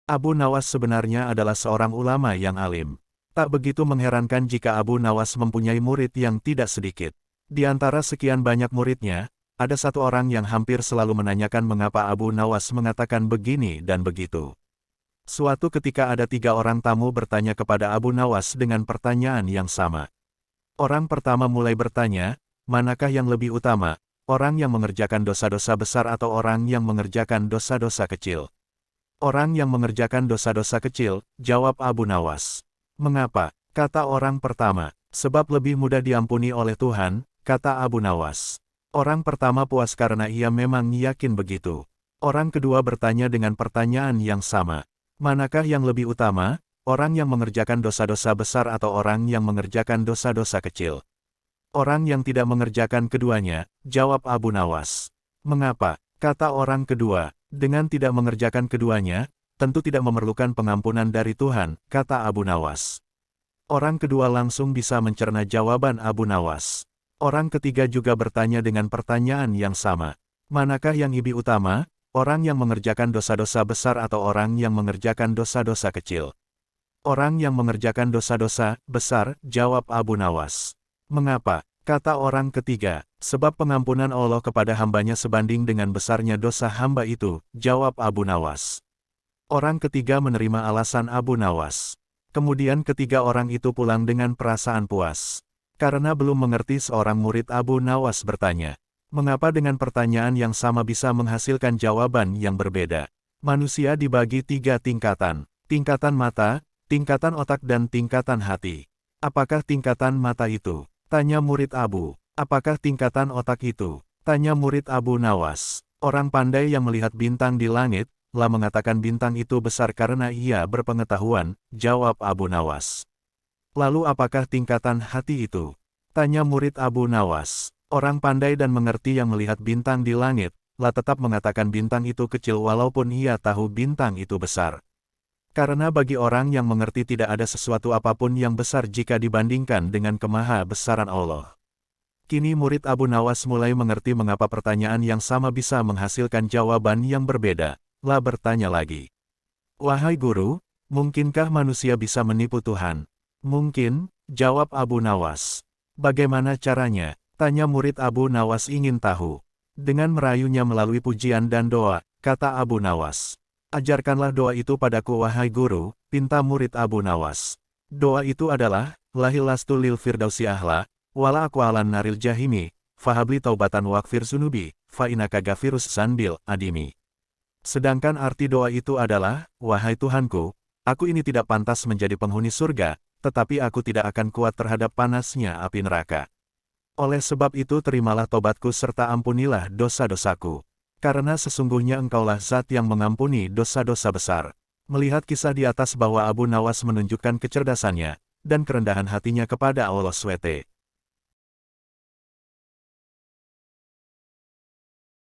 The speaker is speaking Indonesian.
Abu Nawas sebenarnya adalah seorang ulama yang alim. Tak begitu mengherankan jika Abu Nawas mempunyai murid yang tidak sedikit. Di antara sekian banyak muridnya, ada satu orang yang hampir selalu menanyakan mengapa Abu Nawas mengatakan begini dan begitu. Suatu ketika ada 3 orang tamu bertanya kepada Abu Nawas dengan pertanyaan yang sama. Orang pertama mulai bertanya, manakah yang lebih utama, orang yang mengerjakan dosa-dosa besar atau orang yang mengerjakan dosa-dosa kecil? Orang yang mengerjakan dosa-dosa kecil, jawab Abu Nawas. Mengapa? Kata orang pertama. Sebab lebih mudah diampuni oleh Tuhan, kata Abu Nawas. Orang pertama puas karena ia memang yakin begitu. Orang kedua bertanya dengan pertanyaan yang sama. Manakah yang lebih utama, orang yang mengerjakan dosa-dosa besar atau orang yang mengerjakan dosa-dosa kecil? Orang yang tidak mengerjakan keduanya, jawab Abu Nawas. Mengapa? Kata orang kedua. Dengan tidak mengerjakan keduanya, tentu tidak memerlukan pengampunan dari Tuhan, kata Abu Nawas. Orang kedua langsung bisa mencerna jawaban Abu Nawas. Orang ketiga juga bertanya dengan pertanyaan yang sama. Manakah yang lebih utama, orang yang mengerjakan dosa-dosa besar atau orang yang mengerjakan dosa-dosa kecil? Orang yang mengerjakan dosa-dosa besar, jawab Abu Nawas. Mengapa? Kata orang ketiga, sebab pengampunan Allah kepada hambanya sebanding dengan besarnya dosa hamba itu, jawab Abu Nawas. Orang ketiga menerima alasan Abu Nawas. Kemudian ketiga orang itu pulang dengan perasaan puas. Karena belum mengerti, seorang murid Abu Nawas bertanya, mengapa dengan pertanyaan yang sama bisa menghasilkan jawaban yang berbeda? Manusia dibagi 3 tingkatan. Tingkatan mata, tingkatan otak dan tingkatan hati. Apakah tingkatan mata itu? Tanya murid Abu. Apakah tingkatan otak itu? Tanya murid Abu Nawas. Orang pandai yang melihat bintang di langit, lah mengatakan bintang itu besar karena ia berpengetahuan, jawab Abu Nawas. Lalu apakah tingkatan hati itu? Tanya murid Abu Nawas. Orang pandai dan mengerti yang melihat bintang di langit, lah tetap mengatakan bintang itu kecil walaupun ia tahu bintang itu besar. Karena bagi orang yang mengerti tidak ada sesuatu apapun yang besar jika dibandingkan dengan kemaha-besaran Allah. Kini murid Abu Nawas mulai mengerti mengapa pertanyaan yang sama bisa menghasilkan jawaban yang berbeda. Lah bertanya lagi. Wahai guru, mungkinkah manusia bisa menipu Tuhan? Mungkin, jawab Abu Nawas. Bagaimana caranya? Tanya murid Abu Nawas ingin tahu. Dengan merayunya melalui pujian dan doa, kata Abu Nawas. Ajarkanlah doa itu padaku wahai guru, pinta murid Abu Nawas. Doa itu adalah, lahilastu lil firdausi ahla, wala aku alan naril jahimi, fahabli taubatan wakfir sunubi, fa inaka gafirus sanbil adimi. Sedangkan arti doa itu adalah, wahai Tuhanku, aku ini tidak pantas menjadi penghuni surga, tetapi aku tidak akan kuat terhadap panasnya api neraka. Oleh sebab itu terimalah tobatku serta ampunilah dosa-dosaku. Karena sesungguhnya engkaulah zat yang mengampuni dosa-dosa besar. Melihat kisah di atas bahwa Abu Nawas menunjukkan kecerdasannya, dan kerendahan hatinya kepada Allah SWT.